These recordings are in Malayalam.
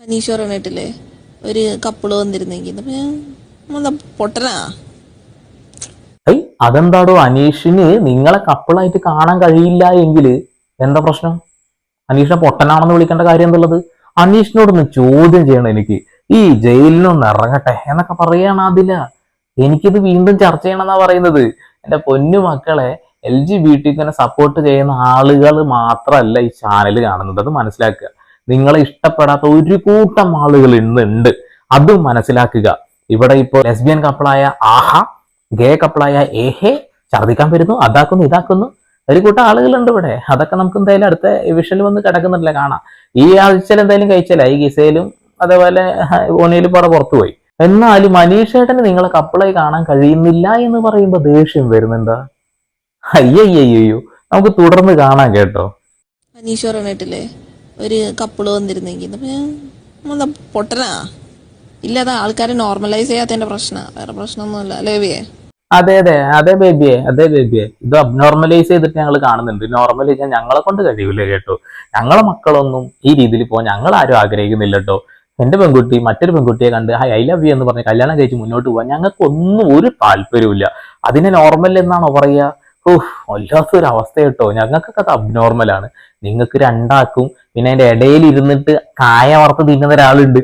അനീഷ് പറഞ്ഞിട്ടില്ലേ ഒരു കപ്പിള് വന്നിരുന്നെങ്കിൽ പൊട്ടനാ. ഐ അതെന്താടോ അനീഷിന് നിങ്ങളെ കപ്പിളായിട്ട് കാണാൻ കഴിയില്ല എങ്കിൽ എന്താ പ്രശ്നം? അനീഷിനെ പൊട്ടനാണെന്ന് വിളിക്കേണ്ട കാര്യം എന്തുള്ളത്? അനീഷിനോടൊന്ന് ചോദ്യം ചെയ്യണം എനിക്ക്. ഈ ജയിലിനൊന്ന് ഇറങ്ങട്ടെ എന്നൊക്കെ പറയാണ് അതില്ല. എനിക്കിത് വീണ്ടും ചർച്ച ചെയ്യണമെന്നാ പറയുന്നത്. എന്റെ പൊന്നു മക്കളെ, LGBT സപ്പോർട്ട് ചെയ്യുന്ന ആളുകൾ മാത്രമല്ല ഈ ചാനൽ കാണുന്നത്, അത് മനസ്സിലാക്കുക. നിങ്ങളെ ഇഷ്ടപ്പെടാത്ത ഒരു കൂട്ടം ആളുകൾ ഇന്നുണ്ട്, അതും മനസ്സിലാക്കുക. ഇവിടെ ഇപ്പോൾ ലെസ്ബിയൻ കപ്പിളായ ആഹ, ഗേ കപ്പിളായ ഏഹെ ഛർദിക്കാൻ വരുന്നു, അതാക്കുന്നു ഇതാക്കുന്നു, ഒരു കൂട്ടം ആളുകളുണ്ട് ഇവിടെ. അതൊക്കെ നമുക്ക് എന്തായാലും അടുത്ത വിഷയിൽ വന്ന് കിടക്കുന്നില്ല, കാണാം. ഈ ആഴ്ചയിൽ എന്തായാലും കഴിച്ചില്ല, ഈ ഗിസയിലും അതേപോലെ ഓണിയിലും ഇവിടെ പുറത്തുപോയി. എന്നാലും മനീഷേട്ടന് നിങ്ങളെ കപ്പിളായി കാണാൻ കഴിയുന്നില്ല എന്ന് പറയുമ്പോ ദേഷ്യം വരുന്നുണ്ടാ? അയ്യയ്യോ, നമുക്ക് തുടർന്ന് കാണാം കേട്ടോ. അനീഷ് പറഞ്ഞിട്ടില്ലേ ഒരു കപ്പിള് വന്നിരുന്നെങ്കിൽ പൊട്ടനാ. ഇല്ല, അത് ആൾക്കാരെ നോർമലൈസ് ചെയ്യാത്തതിന്റെ പ്രശ്ന, വേറെ പ്രശ്നമൊന്നുമില്ല അല്ലേ ബേബിയെ? അതെ ബേബിയെ. ഇത് അബ്നോർമലൈസ് ചെയ്തിട്ട് ഞങ്ങൾ കാണുന്നുണ്ട്. നോർമലൈസ് ചെയ്യാൻ ഞങ്ങളെ കൊണ്ട് കഴിയില്ല കേട്ടോ. ഞങ്ങളെ മക്കളൊന്നും ഈ രീതിയിൽ പോകാൻ ഞങ്ങൾ ആരും ആഗ്രഹിക്കുന്നില്ല കേട്ടോ. എന്റെ പെൺകുട്ടി മറ്റൊരു പെൺകുട്ടിയെ കണ്ട് ഐ ലവ് യു എന്ന് പറഞ്ഞ് കല്യാണം കഴിച്ച് മുന്നോട്ട് പോകാൻ ഞങ്ങൾക്കൊന്നും ഒരു താല്പര്യമില്ല. അതിനെ നോർമൽ എന്നാണോ പറയുക? വല്ലാത്തൊരു അവസ്ഥ കേട്ടോ. ഞങ്ങൾക്കൊക്കെ അത് അബ്നോർമലാണ്. നിങ്ങൾക്ക് രണ്ടാക്കും പിന്നെ അതിന്റെ ഇടയിൽ ഇരുന്നിട്ട് കായ വറുത്ത് തിന്നുന്ന ഒരാളുണ്ട്,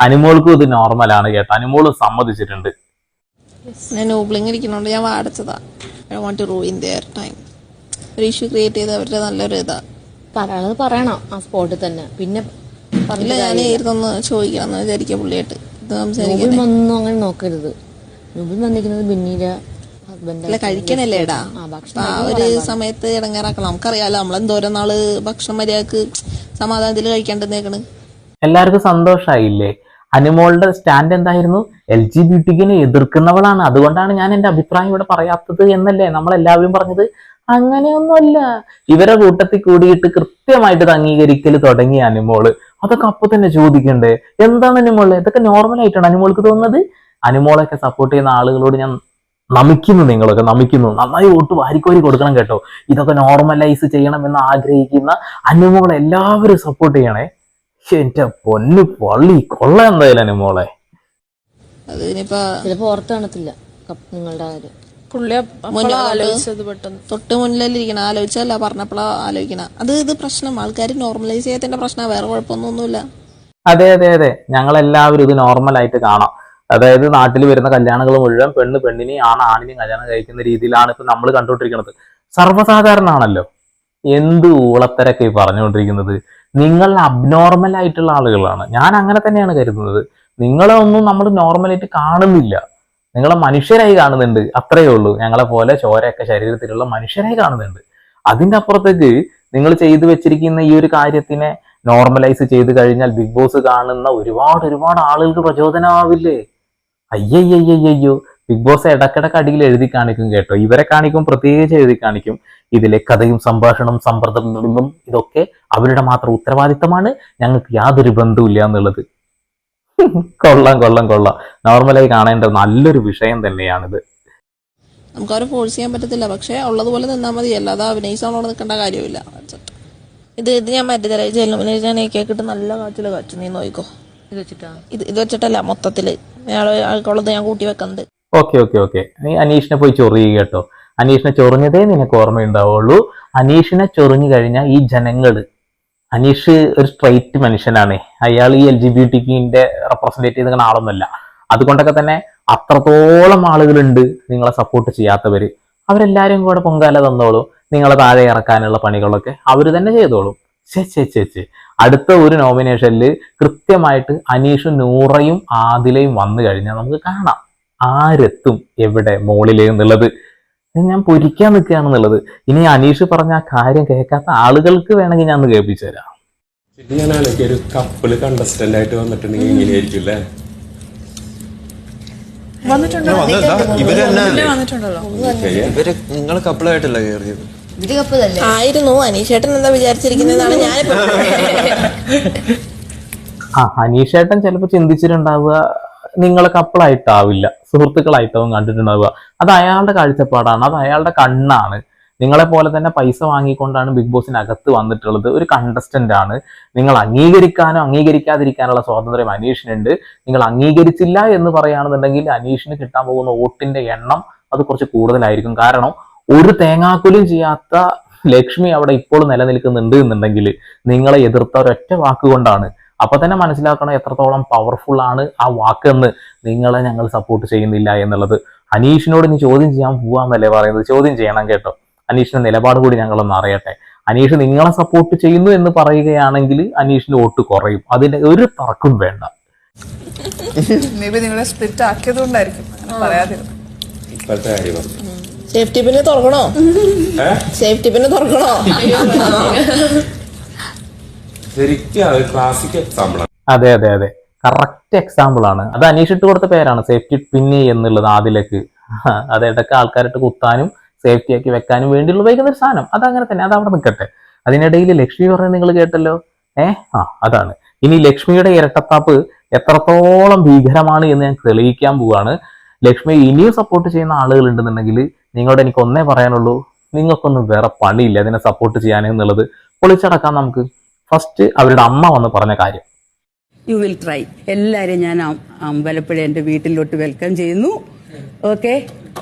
അനുമോൾക്കും ഇത് നോർമലാണ് കേട്ടോ. അനുമോള് സമ്മതിച്ചിട്ടുണ്ട്. ഞാൻ നോബ്ലിങ് ഇരിക്കുന്നോണ്ട് ഞാൻ വാടച്ചതാ. I want to ruin their time. ഒരു ഇഷ്യൂ ക്രിയേറ്റ് ചെയ്ത് അവരുടെ നല്ലൊരു ഇതാ പറയണത് പറയണം ആ സ്പോട്ടിൽ തന്നെ. പിന്നെ ഇല്ല, ഞാൻ ഇരുന്നൊന്ന് ചോദിക്കണം എന്ന് വിചാരിക്കുക പുള്ളിയായിട്ട്. ഇത് നൂബിൾ ഒന്നും അങ്ങനെ നോക്കരുത്. നൂബിൾ വന്നിരിക്കുന്നത് ബിന്നീരെ അല്ല കഴിക്കണല്ലേടാ. ആ ഒരു സമയത്ത് ഇടങ്ങേറാക്കണം. നമുക്കറിയാലോ നമ്മളെന്തോരം നാള് ഭക്ഷണം മര്യാദക്ക് സമാധാനത്തിൽ കഴിക്കാണ്ടെന്നേക്കണ്. എല്ലാവർക്കും സന്തോഷായില്ലേ? അനുമോളുടെ സ്റ്റാൻഡ് എന്തായിരുന്നു? LGBT എതിർക്കുന്നവളാണ്, അതുകൊണ്ടാണ് ഞാൻ എന്റെ അഭിപ്രായം ഇവിടെ പറയാത്തത് എന്നല്ലേ നമ്മളെല്ലാവരും പറഞ്ഞത്? അങ്ങനെയൊന്നുമല്ല. ഇവരെ കൂട്ടത്തിൽ കൂടിയിട്ട് കൃത്യമായിട്ട് ഇത് അംഗീകരിക്കൽ തുടങ്ങിയ അനുമോള് അതൊക്കെ അപ്പൊ തന്നെ ചോദിക്കണ്ടേ? എന്താണ് അനുമോള്? ഇതൊക്കെ നോർമൽ ആയിട്ടാണ് അനുമോൾക്ക് തോന്നുന്നത്? അനുമോളൊക്കെ സപ്പോർട്ട് ചെയ്യുന്ന ആളുകളോട് ഞാൻ നമിക്കുന്നു. നിങ്ങളൊക്കെ നമിക്കുന്നു. നന്നായി വോട്ട് വാരിക്കോരി കൊടുക്കണം കേട്ടോ. ഇതൊക്കെ നോർമലൈസ് ചെയ്യണം എന്ന് ആഗ്രഹിക്കുന്ന അനുമോളെ എല്ലാവരും സപ്പോർട്ട് ചെയ്യണേ. എന്റെ പൊന്നു പള്ളി കൊള്ള എന്തായാലും അനുമോളെ. അത് ഇനിയിപ്പോ ചിലപ്പോ ഓർത്ത് കാണത്തില്ല നിങ്ങളുടെ കാര്യം. പുള്ളി തൊട്ട് മുന്നിലിരിക്കണം. ആലോചിച്ചല്ല, പറഞ്ഞപ്പോഴാ ആലോചിക്കണം. ഇത് പ്രശ്നം ആൾക്കാർ നോർമലൈസ് ചെയ്യാത്തതിന്റെ പ്രശ്നം, വേറെ കുഴപ്പമൊന്നുമില്ല. അതെ, ഞങ്ങളെല്ലാവരും ഇത് നോർമലായിട്ട് കാണാം. അതായത് നാട്ടിൽ വരുന്ന കല്യാണങ്ങൾ മുഴുവൻ പെണ്ണ് പെണ്ണിനെയും ആണിനെയും കല്യാണം കഴിക്കുന്ന രീതിയിലാണ് ഇപ്പൊ നമ്മൾ കണ്ടുകൊണ്ടിരിക്കുന്നത്. സർവ്വസാധാരണമാണല്ലോ. എന്ത് ഊളത്തരൊക്കെ ഈ പറഞ്ഞുകൊണ്ടിരിക്കുന്നത്? നിങ്ങൾ അബ്നോർമൽ ആയിട്ടുള്ള ആളുകളാണ്. ഞാൻ അങ്ങനെ തന്നെയാണ് കരുതുന്നത്. നിങ്ങളെ ഒന്നും നമ്മൾ നോർമലായിട്ട് കാണുന്നില്ല. നിങ്ങളെ മനുഷ്യരായി കാണുന്നുണ്ട്, അത്രയേ ഉള്ളൂ. ഞങ്ങളെ പോലെ ചോരയൊക്കെ ശരീരത്തിലുള്ള മനുഷ്യരായി കാണുന്നുണ്ട്. അതിന്റെ അപ്പുറത്തേക്ക് നിങ്ങൾ ചെയ്തു വെച്ചിരിക്കുന്ന ഈ ഒരു കാര്യത്തിനെ നോർമലൈസ് ചെയ്ത് കഴിഞ്ഞാൽ ബിഗ് ബോസ് കാണുന്ന ഒരുപാട് ആളുകൾക്ക് പ്രചോദനമാവില്ലേ? അയ്യയ്യോ, ബിഗ് ബോസ് ഇടക്കിടക്ക് അടിയിൽ എഴുതി കാണിക്കും കേട്ടോ. ഇവരെ കാണിക്കും, പ്രത്യേകിച്ച് എഴുതി കാണിക്കും. ഇതിലെ കഥയും സംഭാഷണം സമ്പ്രദം ഇതൊക്കെ അവരുടെ മാത്രം ഉത്തരവാദിത്തമാണ്, ഞങ്ങൾക്ക് യാതൊരു ബന്ധവുമില്ല എന്നുള്ളത്. കൊള്ളാം. നോർമലായി കാണേണ്ട നല്ലൊരു വിഷയം തന്നെയാണിത്. നമുക്ക് അവരെ ഫോഴ്സ് ചെയ്യാൻ പറ്റത്തില്ല, പക്ഷെ ഉള്ളതുപോലെ നിന്നാൽ മതി. അല്ലാതെ അഭിനയിച്ചോളോട് നിൽക്കേണ്ട കാര്യമില്ല. ഇത് ഞാൻ മറ്റേ ജയിലിന് ഞാൻ കേക്കിട്ട് നല്ല കാച്ചു നീ നോയിക്കോ. ഇത് വെച്ചിട്ടല്ല, മൊത്തത്തില് ആൾക്കുള്ളത് ഞാൻ കൂട്ടി വെക്കുന്നത്. ഓക്കെ. നീ അനീഷിനെ പോയി ചൊറിയുക കേട്ടോ. അനീഷിനെ ചൊറിഞ്ഞതേ നിനക്ക് ഓർമ്മയുണ്ടാവുള്ളൂ. അനീഷിനെ ചൊറിഞ്ഞു കഴിഞ്ഞാൽ ഈ ജനങ്ങള്, അനീഷ് ഒരു സ്ട്രൈറ്റ് മനുഷ്യനാണ്. അയാൾ ഈ LGBT റെപ്രസെന്റേറ്റ് ചെയ്യുന്ന ആളൊന്നുമല്ല. അതുകൊണ്ടൊക്കെ തന്നെ അത്രത്തോളം ആളുകളുണ്ട് നിങ്ങളെ സപ്പോർട്ട് ചെയ്യാത്തവര്. അവരെല്ലാരും കൂടെ പൊങ്കാല തന്നോളും. നിങ്ങളെ താഴെ ഇറക്കാനുള്ള പണികളൊക്കെ അവര് തന്നെ ചെയ്തോളും. അടുത്ത ഒരു നോമിനേഷനിൽ കൃത്യമായിട്ട് അനീഷും നൂറയും ആദിലയും വന്നു കഴിഞ്ഞാൽ നമുക്ക് കാണാം ആരെത്തും എവിടെ മോളിലേ എന്നുള്ളത്. ഞാൻ പൊരിക്കാൻ നിൽക്കുകയാണെന്നുള്ളത്. ഇനി അനീഷ് പറഞ്ഞ ആ കാര്യം കേൾക്കാത്ത ആളുകൾക്ക് വേണമെങ്കിൽ ഞാൻ ഒന്ന് കേൾപ്പിച്ചു തരാം. ഞാൻ ആലോചിക്കും, ഒരു കപ്പിള് കണ്ടസ്റ്റന്റ് ആയിട്ട് വന്നിട്ടുണ്ടെങ്കിൽ ഇങ്ങനെയായിരിക്കും അല്ലേ? ഇവര് നിങ്ങൾ കപ്പിളായിട്ടല്ല കയറിയത്. ആയിരുന്നു. അനീഷേട്ടൻ എന്താ വിചാരിച്ചിരിക്കുന്നതാണ് ഞാനിപ്പോ. അനീഷേട്ടൻ ചിലപ്പോ ചിന്തിച്ചിട്ടുണ്ടാവുക നിങ്ങളെ കപ്പിളായിട്ടാവില്ല, സുഹൃത്തുക്കളായിട്ടാവും കണ്ടിട്ടുണ്ടാവുക. അത് അയാളുടെ കാഴ്ചപ്പാടാണ്, അത് അയാളുടെ കണ്ണാണ്. നിങ്ങളെ പോലെ തന്നെ പൈസ വാങ്ങിക്കൊണ്ടാണ് ബിഗ് ബോസിനകത്ത് വന്നിട്ടുള്ളത്. ഒരു കണ്ടസ്റ്റന്റ് ആണ്. നിങ്ങൾ അംഗീകരിക്കാനോ അംഗീകരിക്കാതിരിക്കാനുള്ള സ്വാതന്ത്ര്യം അനീഷിനുണ്ട്. നിങ്ങൾ അംഗീകരിച്ചില്ല എന്ന് പറയുകയാണെന്നുണ്ടെങ്കിൽ അനീഷിന് കിട്ടാൻ പോകുന്ന വോട്ടിന്റെ എണ്ണം അത് കുറച്ച് കൂടുതലായിരിക്കും. കാരണം ഒരു തേങ്ങാക്കുലും ചെയ്യാത്ത ലക്ഷ്മി അവിടെ ഇപ്പോൾ നിലനിൽക്കുന്നുണ്ട് എന്നുണ്ടെങ്കിൽ നിങ്ങളെ എതിർത്ത ഒരൊറ്റ വാക്കുകൊണ്ടാണ്. അപ്പൊ തന്നെ മനസ്സിലാക്കണം എത്രത്തോളം പവർഫുൾ ആണ് ആ വാക്കെന്ന്. നിങ്ങളെ ഞങ്ങൾ സപ്പോർട്ട് ചെയ്യുന്നില്ല എന്നുള്ളത്. അനീഷിനോട് നീ ചോദ്യം ചെയ്യാൻ പോവാന്നല്ലേ പറയുന്നത്? ചോദ്യം ചെയ്യണം കേട്ടോ. അനീഷിന്റെ നിലപാട് കൂടി ഞങ്ങളൊന്ന് അറിയട്ടെ. അനീഷ് നിങ്ങളെ സപ്പോർട്ട് ചെയ്യുന്നു എന്ന് പറയുകയാണെങ്കിൽ അനീഷിന് വോട്ട് കുറയും. അതിന്റെ ഒരു തർക്കം വേണ്ട. മേ ബി നിങ്ങളെ സ്പ്ലിറ്റ് ആക്കിയതുകൊണ്ടായിരിക്കും പറയാതിരുന്നത്. ഇപ്പോഴത്തെ കാര്യം പറഞ്ഞു. സേഫ്റ്റി പിന്നെ തുറക്കണോ? സേഫ്റ്റി പിന്നെ തുറക്കണോ? ശരിക്കും അത് ക്ലാസിക് എക്സാമ്പിൾ ആണ്. അതെ അതെ അതെ, കറക്റ്റ് എക്സാമ്പിൾ ആണ്. അത് അനീഷ് ഇട്ട് കൊടുത്ത പേരാണ് സേഫ്റ്റി പിന്ന് എന്നുള്ളത്. ആദിലേക്ക് അത് ഇടയ്ക്ക് ആൾക്കാരിട്ട് കുത്താനും സേഫ്റ്റി ആക്കി വെക്കാനും വേണ്ടിയുള്ള ഉപയോഗിക്കുന്ന ഒരു സാധനം. അതങ്ങനെ തന്നെ, അത് അവിടെ നിൽക്കട്ടെ. അതിനിടയിൽ ലക്ഷ്മി പറഞ്ഞത് നിങ്ങൾ കേട്ടല്ലോ. അതാണ് ഇനി ലക്ഷ്മിയുടെ ഇരട്ടത്താപ്പ് എത്രത്തോളം ഭീകരമാണ് എന്ന് ഞാൻ തെളിയിക്കാൻ പോവാണ്. ലക്ഷ്മി ഇനിയും സപ്പോർട്ട് ചെയ്യുന്ന ആളുകൾ ഉണ്ടെന്നുണ്ടെങ്കിൽ നിങ്ങളോട് എനിക്ക് ഒന്നേ പറയാനുള്ളൂ, നിങ്ങൾക്കൊന്നും വേറെ പണിയില്ല അതിനെ സപ്പോർട്ട് ചെയ്യാൻ എന്നുള്ളത്. പൊളിച്ചടക്കാം നമുക്ക്. ഫസ്റ്റ് അവരുടെ അമ്മ വന്ന് പറഞ്ഞ കാര്യം. You will try. എല്ലാവരെയും ഞാൻ അമ്പലപ്പുഴ എൻ്റെ വീട്ടിലോട്ട് വെൽക്കം ചെയ്യുന്നു. ഓക്കെ,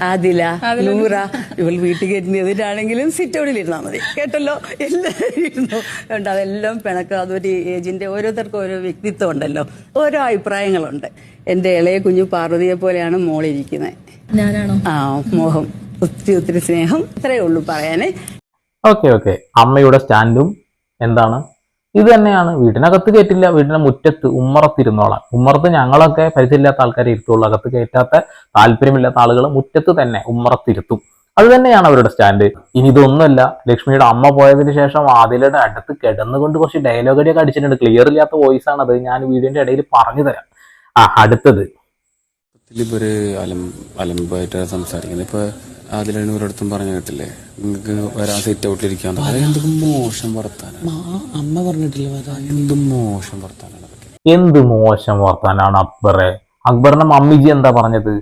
ആദില, നൂറ, ഇവൾ വീട്ടിൽ കയറ്റുന്നതിനാണെങ്കിലും സിറ്റൗണിൽ ഇരുന്നാൽ മതി. കേട്ടല്ലോ, എല്ലാവരും ഇരുന്നു. ഉണ്ട്, അതെല്ലാം പിണക്കം. അതൊരു ഏജിന്റെ ഓരോരുത്തർക്കും ഓരോ വ്യക്തിത്വം ഉണ്ടല്ലോ, ഓരോ അഭിപ്രായങ്ങളുണ്ട്. എൻ്റെ ഇളയ കുഞ്ഞു പാർവതിയെ പോലെയാണ് മോളിരിക്കുന്നത്. ഞാനാണോ? മോഹം, ഒത്തിരി സ്നേഹം. ഇത്രയേ ഉള്ളൂ പറയാനേ. ഓക്കെ, അമ്മയുടെ സ്റ്റാൻഡും എന്താണ്? ഇത് തന്നെയാണ്. വീട്ടിനകത്ത് കയറ്റില്ല, വീടിന്റെ മുറ്റത്ത് ഉമ്മറത്തിരുന്നോളാം. ഉമ്മറത്ത് ഞങ്ങളൊക്കെ പരിചയമില്ലാത്ത ആൾക്കാരെ ഇരുത്തുള്ളൂ. അകത്ത് കയറ്റാത്ത താല്പര്യമില്ലാത്ത ആളുകൾ മുറ്റത്ത് തന്നെ ഉമ്മറത്തിരുത്തും. അത് തന്നെയാണ് അവരുടെ സ്റ്റാൻഡ്. ഇനി ഇതൊന്നുമല്ല, ലക്ഷ്മിയുടെ അമ്മ പോയതിനു ശേഷം ആദിലയുടെ അടുത്ത് കിടന്നുകൊണ്ട് കുറച്ച് ഡയലോഗ് അടിയൊക്കെ അടിച്ചിട്ടുണ്ട്. ക്ലിയർ ഇല്ലാത്ത വോയിസ് ആണ് അത്. ഞാൻ വീഡിയോന്റെ ഇടയിൽ പറഞ്ഞു തരാം. അടുത്തത് ഇവര് അലമ്പായിട്ട് സംസാരിക്കുന്നത്. ഇപ്പൊ അതിലാണ് ഒരിടത്തും പറഞ്ഞു കേട്ടില്ലേ, നിങ്ങൾക്ക് വരാൻ സെറ്റ് ഔട്ടിലിരിക്കാൻ. എന്തും മോശം വർത്താനാണ്. അമ്മ പറഞ്ഞിട്ടില്ല വരാൻ. എന്തും മോശം വർത്താനാണ്. എന്ത് മോശം വർത്താനാണ് അക്ബറെ? അക്ബറിന്റെ മമ്മിജി എന്താ പറഞ്ഞത്?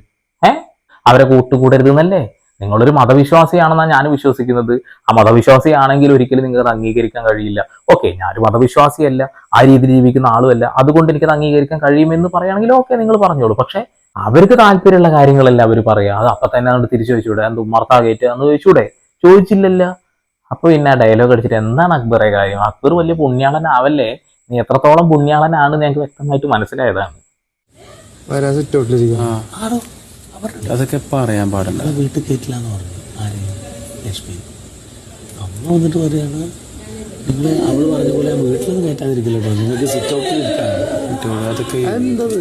അവരെ കൂട്ടുകൂടരുത് എന്നല്ലേ? നിങ്ങളൊരു മതവിശ്വാസിയാണെന്നാണ് ഞാൻ വിശ്വസിക്കുന്നത്. ആ മതവിശ്വാസിയാണെങ്കിൽ ഒരിക്കലും നിങ്ങൾക്ക് അംഗീകരിക്കാൻ കഴിയില്ല. ഓക്കെ, ഞാനൊരു മതവിശ്വാസിയല്ല, ആ രീതിയിൽ ജീവിക്കുന്ന ആളുമല്ല, അതുകൊണ്ട് എനിക്കത് അംഗീകരിക്കാൻ കഴിയുമെന്ന് പറയുകയാണെങ്കിൽ ഓക്കെ, നിങ്ങൾ പറഞ്ഞോളൂ. പക്ഷെ അവർക്ക് താല്പര്യമുള്ള കാര്യങ്ങളല്ല അവർ പറയാ. അത് അപ്പൊ തന്നെ അങ്ങോട്ട് തിരിച്ചു ചോദിച്ചൂടെ? എന്ത് ഉമ്മർത്താ കയറ്റുക എന്ന് ചോദിച്ചൂടെ? ചോദിച്ചില്ലല്ലോ. അപ്പൊ പിന്നെ ഡയലോഗ് അടിച്ചിട്ട് എന്താണ് അക്ബറെ കാര്യം? അക്ബർ വലിയ പുണ്യാളനാവല്ലേ? നീ എത്രത്തോളം പുണ്യാളനാണ് ഞങ്ങൾക്ക് വ്യക്തമായിട്ട് മനസ്സിലായതാണ്. അതൊക്കെ പറയാൻ പാടില്ല. വീട്ടിൽ കയറ്റില്ലാന്ന് പറഞ്ഞു. ആരെയും ലക്ഷ്മി അമ്മ വന്നിട്ട് പറയാണ്, നിങ്ങൾ അവള് പറഞ്ഞ പോലെ വീട്ടിലൊന്നും കയറ്റാതിരിക്കില്ല, നിങ്ങൾക്ക് സിറ്റ് ഔട്ടിൽ ഇരിക്കാം. അതൊക്കെ എന്തത്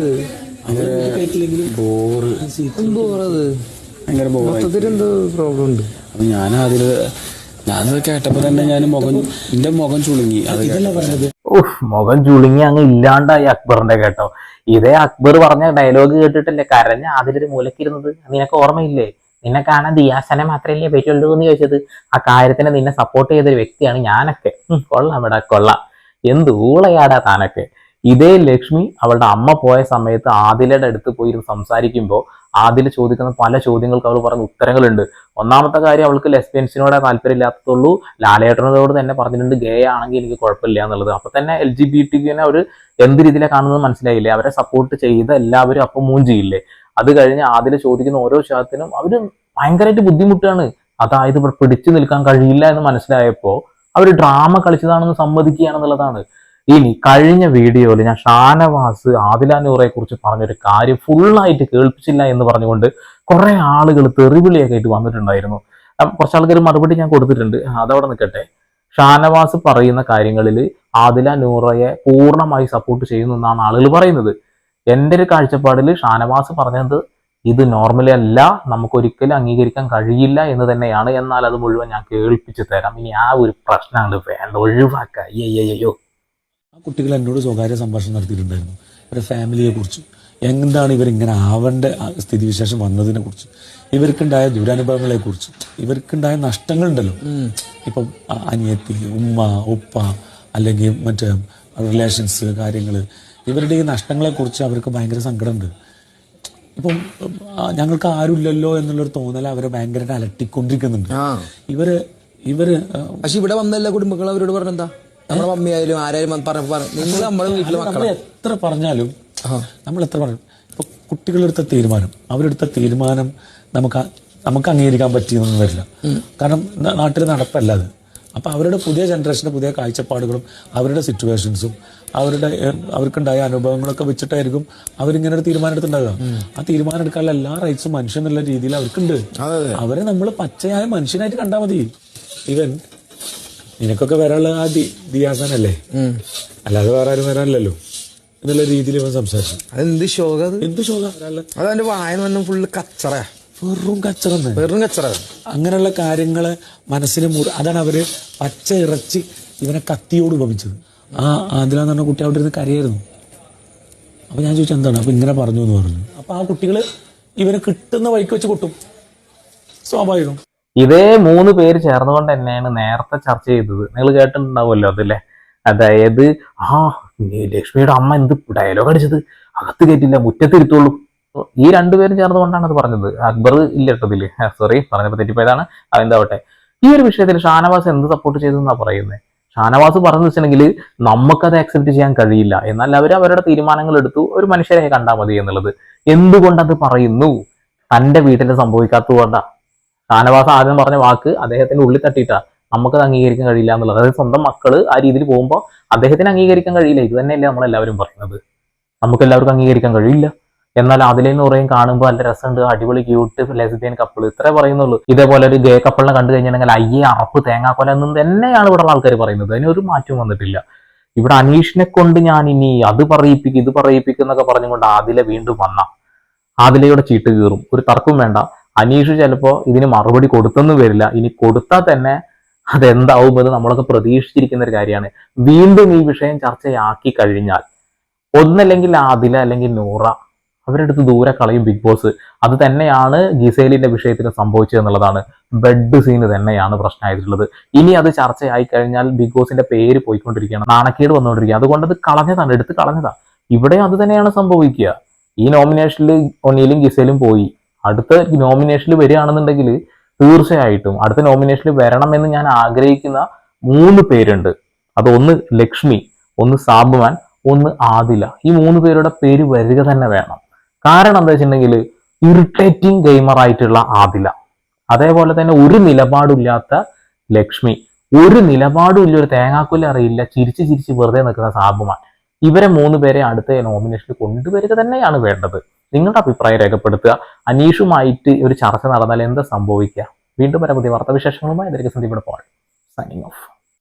കയറ്റില്ലെങ്കിലും ഭയങ്കര എന്തോ പ്രോബ്ലം ഉണ്ട്. അപ്പൊ ഞാനത് കേട്ടപ്പോ തന്നെ എന്റെ മുഖം ചുളുങ്ങി. ഇതല്ല പറഞ്ഞത്. മുഖം ചുളുങ്ങി അങ്ങ് ഇല്ലാണ്ടായി അക്ബറിന്റെ. കേട്ടോ, ഇതേ അക്ബർ പറഞ്ഞ ഡയലോഗ് കേട്ടിട്ടല്ലേ കരഞ്ഞ അതിലൊരു മൂലക്കിരുന്നത്? നിനക്ക് ഓർമ്മയില്ലേ? നിന്നെ കാണാൻ ദിയാസനെ മാത്രമല്ലേ പറ്റുള്ളൂ എന്ന് ചോദിച്ചത്? ആ കാര്യത്തിന് നിന്നെ സപ്പോർട്ട് ചെയ്തൊരു വ്യക്തിയാണ് ഞാനൊക്കെ. കൊള്ളാം ഇവിടെ, കൊള്ളാം. എന്ത് ഊളയാടാ താനൊക്കെ. ഇതേ ലക്ഷ്മി അവളുടെ അമ്മ പോയ സമയത്ത് ആദിലയുടെ അടുത്ത് പോയിരുന്ന് സംസാരിക്കുമ്പോൾ ആദില ചോദിക്കുന്ന പല ചോദ്യങ്ങൾക്ക് അവൾ പറഞ്ഞ ഉത്തരങ്ങളുണ്ട്. ഒന്നാമത്തെ കാര്യം, അവൾക്ക് ലെസ്ബിയൻസിനോടെ താല്പര്യമില്ലാത്തതുള്ളൂ. ലാലേട്ടനോട് തന്നെ പറഞ്ഞിട്ടുണ്ട് ഗേ ആണെങ്കിൽ എനിക്ക് കുഴപ്പമില്ല എന്നുള്ളത്. അപ്പൊ തന്നെ LGBT അവർ എന്ത് രീതിയിലാണ് കാണുന്നത് മനസ്സിലായില്ലേ? അവരെ സപ്പോർട്ട് ചെയ്ത എല്ലാവരും അപ്പം മൂഞ്ചിയില്ലേ? അത് കഴിഞ്ഞ് ആദില ചോദിക്കുന്ന ഓരോ ചോദ്യത്തിനും അവര് ഭയങ്കരമായിട്ട് ബുദ്ധിമുട്ടാണ്. അതായത് പിടിച്ചു നിൽക്കാൻ കഴിയില്ല എന്ന് മനസ്സിലായപ്പോ അവർ ഡ്രാമ കളിച്ചതാണെന്ന് സമ്മതിക്കുകയാണെന്നുള്ളതാണ്. ഇനി കഴിഞ്ഞ വീഡിയോയിൽ ഞാൻ ഷാനവാസ് ആദില നൂറയെ കുറിച്ച് പറഞ്ഞൊരു കാര്യം ഫുള്ളായിട്ട് കേൾപ്പിച്ചില്ല എന്ന് പറഞ്ഞുകൊണ്ട് കുറെ ആളുകൾ തെറിവിളിയൊക്കെ ആയിട്ട് വന്നിട്ടുണ്ടായിരുന്നു. കുറച്ച് ആൾക്കാർ മറുപടി ഞാൻ കൊടുത്തിട്ടുണ്ട്, അതവിടെ നിൽക്കട്ടെ. ഷാനവാസ് പറയുന്ന കാര്യങ്ങളിൽ ആദില നൂറയെ പൂർണ്ണമായി സപ്പോർട്ട് ചെയ്യുന്നു എന്നാണ് ആളുകൾ പറയുന്നത്. എൻ്റെ ഒരു കാഴ്ചപ്പാടിൽ ഷാനവാസ് പറഞ്ഞത് ഇത് നോർമലി അല്ല, നമുക്കൊരിക്കലും അംഗീകരിക്കാൻ കഴിയില്ല എന്ന് തന്നെയാണ്. എന്നാൽ അത് മുഴുവൻ ഞാൻ കേൾപ്പിച്ചു തരാം. ഇനി ആ ഒരു പ്രശ്നമാണ് വേണ്ട, ഒഴിവാക്കാം. അയ്യോ, ആ കുട്ടികൾ എന്നോട് സ്വകാര്യ സംഭാഷണം നടത്തിയിട്ടുണ്ടായിരുന്നു. ഇവരുടെ ഫാമിലിയെ കുറിച്ച്, എന്താണ് ഇവരിങ്ങനെ ആവേണ്ട സ്ഥിതിവിശേഷം വന്നതിനെ കുറിച്ച്, ഇവർക്കുണ്ടായ ദുരനുഭവങ്ങളെ കുറിച്ച്, ഇവർക്കുണ്ടായ നഷ്ടങ്ങളുണ്ടല്ലോ. ഇപ്പം അനിയത്തി, ഉമ്മ, ഉപ്പ, അല്ലെങ്കിൽ മറ്റേ റിലേഷൻസ് കാര്യങ്ങൾ, ഇവരുടെ ഈ നഷ്ടങ്ങളെ കുറിച്ച് അവർക്ക് ഭയങ്കര സങ്കടമുണ്ട്. ഇപ്പം ഞങ്ങൾക്ക് ആരുമില്ലല്ലോ എന്നുള്ളൊരു തോന്നൽ അവരെ ഭയങ്കരമായിട്ട് അലട്ടിക്കൊണ്ടിരിക്കുന്നുണ്ട്. ഇവര് പക്ഷെ ഇവിടെ വന്ന എല്ലാ കുടുംബങ്ങളും അവരോട് പറഞ്ഞെന്താ, നമ്മുടെ മമ്മിയായാലും ആരായാലും പറഞ്ഞു നിങ്ങൾ നമ്മുടെ വീട്ടിലെ നമ്മൾ മക്കളെ എത്ര പറഞ്ഞാലും ഇപ്പൊ കുട്ടികളെടുത്ത തീരുമാനം, അവരെടുത്ത തീരുമാനം നമുക്ക് അംഗീകരിക്കാൻ പറ്റിയെന്നൊന്നും വരില്ല. കാരണം നാട്ടിൽ നടപ്പല്ല അത്. അപ്പൊ അവരുടെ പുതിയ ജനറേഷന്റെ പുതിയ കാഴ്ചപ്പാടുകളും അവരുടെ സിറ്റുവേഷൻസും അവർക്കുണ്ടായ അനുഭവങ്ങളൊക്കെ വെച്ചിട്ടായിരിക്കും അവരിങ്ങനെ ഒരു തീരുമാനം എടുത്തിട്ടുണ്ടാകുക. ആ തീരുമാനം എടുക്കാനുള്ള എല്ലാ റൈറ്റ്സും മനുഷ്യൻ എന്നുള്ള രീതിയിൽ അവർക്കുണ്ട്. അവരെ നമ്മൾ പച്ചയായ മനുഷ്യനായിട്ട് കണ്ടാൽ മതി. ഇവൻ നിനക്കൊക്കെ വരാനുള്ള ആ ദിയാസനല്ലേ, അല്ലാതെ വേറെ ആരും വരാനില്ലല്ലോ എന്നുള്ള രീതിയിൽ ഇവൻ സംസാരിച്ചു. അതെന്ത് ശോക, എന്ത് ശോക, അതെന്റെ വായന ഫുള്ള് കച്ചറ, വെറും കച്ചറന്ന്, വെറും കച്ചറ. അങ്ങനെയുള്ള കാര്യങ്ങള് മനസ്സിന് അതാണ് അവര് പച്ച ഇറച്ചി ഇവനെ കത്തിയോട് ഉപമിച്ചത്. അതിലാന്ന് പറഞ്ഞ കുട്ടി അവിടെ ഇരുന്ന് കരയായിരുന്നു. അപ്പൊ ഞാൻ ചോദിച്ചു എന്താണ്, അപ്പൊ ഇങ്ങനെ പറഞ്ഞു എന്ന് പറഞ്ഞു. അപ്പൊ ആ കുട്ടികള് ഇവനെ കിട്ടുന്ന വഴിക്ക് വെച്ച് കൊട്ടും, സ്വാഭാവികം. ഇതേ 3 പേര് ചേർന്നുകൊണ്ട് തന്നെയാണ് നേരത്തെ ചർച്ച ചെയ്തത്. നിങ്ങൾ കേട്ടിട്ടുണ്ടാവുമല്ലോ അതല്ലേ, അതായത് ലക്ഷ്മിയുടെ അമ്മ എന്ത് ഡയലോഗ് അടിച്ചത്, അകത്ത് കയറ്റില്ല മുറ്റത്തിരുത്തുള്ളൂ. ഈ 2 പേരും ചേർന്നുകൊണ്ടാണ് അത് പറഞ്ഞത്. അക്ബർ ഇല്ലട്ടതില്, സോറി പറഞ്ഞപ്പോ തെറ്റിപ്പോയതാണ്, അതെന്താവട്ടെ. ഈ ഒരു വിഷയത്തിൽ ഷാനവാസ് എന്ത് സപ്പോർട്ട് ചെയ്തു എന്നാ പറയുന്നത്. ഷാനവാസ് പറഞ്ഞു വെച്ചിട്ടുണ്ടെങ്കിൽ നമുക്കത് അക്സെപ്റ്റ് ചെയ്യാൻ കഴിയില്ല, എന്നാൽ അവരുടെ തീരുമാനങ്ങൾ എടുത്തു, ഒരു മനുഷ്യരെ കണ്ടാൽ മതി എന്നുള്ളത്. എന്തുകൊണ്ടത് പറയുന്നു? തന്റെ വീട്ടിൽ സംഭവിക്കാത്തതുകൊണ്ടാ. ഷാനവാസ് ആദ്യം പറഞ്ഞ വാക്ക് അദ്ദേഹത്തിന്റെ ഉള്ളിൽ തട്ടിയിട്ടാ നമുക്കത് അംഗീകരിക്കാൻ കഴിയില്ല എന്നുള്ളത്. അതായത് സ്വന്തം മക്കള് ആ രീതിയിൽ പോകുമ്പോൾ അദ്ദേഹത്തിന് അംഗീകരിക്കാൻ കഴിയില്ല. ഇത് തന്നെയല്ലേ നമ്മളെല്ലാവരും പറയുന്നത്, നമുക്ക് എല്ലാവർക്കും അംഗീകരിക്കാൻ കഴിയില്ല. എന്നാൽ അതിലെന്ന് പറയും കാണുമ്പോൾ നല്ല രസമുണ്ട്, അടിപൊളി ക്യൂട്ട് ലെസ്ബിയൻ കപ്പിൾ, ഇത്രേ പറയുന്നുള്ളൂ. ഇതേപോലെ ഒരു ഗേ കപ്പിളിനെ കണ്ടു കഴിഞ്ഞിട്ടുണ്ടെങ്കിൽ അയ്യേ അറപ്പ് തേങ്ങാക്കൊല എന്നും തന്നെയാണ് ഇവിടെ ആൾക്കാർ പറയുന്നത്. അതിനൊരു മാറ്റവും വന്നിട്ടില്ല. ഇവിടെ അനീഷിനെ കൊണ്ട് ഞാൻ ഇനി അത് പറയിപ്പിക്കും ഇത് പറയിപ്പിക്കും എന്നൊക്കെ പറഞ്ഞുകൊണ്ട് ആദില വീണ്ടും ആദിലയുടെ ചീട്ട് കീറും. ഒരു തർക്കവും വേണ്ട. അനീഷ് ചിലപ്പോ ഇതിന് മറുപടി കൊടുത്തൊന്നും വരില്ല. ഇനി കൊടുത്താൽ തന്നെ അതെന്താവുമെന്ന് നമ്മളൊക്കെ പ്രതീക്ഷിച്ചിരിക്കുന്ന ഒരു കാര്യമാണ്. വീണ്ടും ഈ വിഷയം ചർച്ചയാക്കി കഴിഞ്ഞാൽ ഒന്നല്ലെങ്കിൽ ആദില അല്ലെങ്കിൽ നൂറ അവരെടുത്ത് ദൂരെ കളയും ബിഗ് ബോസ്. അത് തന്നെയാണ് ഗിസേലിന്റെ വിഷയത്തിന് സംഭവിച്ചത് എന്നുള്ളതാണ്. ബെഡ് സീന് തന്നെയാണ് പ്രശ്നമായിട്ടുള്ളത്. ഇനി അത് ചർച്ചയായി കഴിഞ്ഞാൽ ബിഗ് ബോസിന്റെ പേര് പോയിക്കൊണ്ടിരിക്കുകയാണ്, നാണക്കേട് വന്നുകൊണ്ടിരിക്കുക. അതുകൊണ്ട് അത് കളഞ്ഞതാണ്, എടുത്ത് കളഞ്ഞതാ. ഇവിടെ അത് തന്നെയാണ് സംഭവിക്കുക. ഈ നോമിനേഷനിൽ ഒന്നിയിലും ഗിസേലും പോയി, അടുത്ത നോമിനേഷനിൽ വരികയാണെന്നുണ്ടെങ്കിൽ തീർച്ചയായിട്ടും അടുത്ത നോമിനേഷനിൽ വരണമെന്ന് ഞാൻ ആഗ്രഹിക്കുന്ന 3 പേരുണ്ട്. അത് ഒന്ന് ലക്ഷ്മി, ഒന്ന് സാബുമാൻ, ഒന്ന് ആദില. ഈ 3 പേരുടെ പേര് വരിക തന്നെ വേണം. കാരണം എന്താ വെച്ചിട്ടുണ്ടെങ്കിൽ ഇറിറ്റേറ്റിംഗ് ഗെയിമർ ആയിട്ടുള്ള ആദില, അതേപോലെ തന്നെ ഒരു നിലപാടില്ലാത്ത ലക്ഷ്മി, ഒരു നിലപാടുമില്ല, ഒരു തേങ്ങാക്കൊല്ലം അറിയില്ല, ചിരിച്ച് വെറുതെ നിൽക്കുന്ന സാബുമാൻ. ഇവരെ 3 പേരെ അടുത്ത നോമിനേഷനിൽ കൊണ്ടുവരിക തന്നെയാണ് വേണ്ടത്. നിങ്ങളുടെ അഭിപ്രായം രേഖപ്പെടുത്തുക. അനീഷുമായിട്ട് ഒരു ചർച്ച നടന്നാൽ എന്താ സംഭവിക്കുക? വീണ്ടും പുതിയ വാർത്താവിശേഷങ്ങളുമായി സന്ദീപ് പോൾ സൈനിങ് ഓഫ്.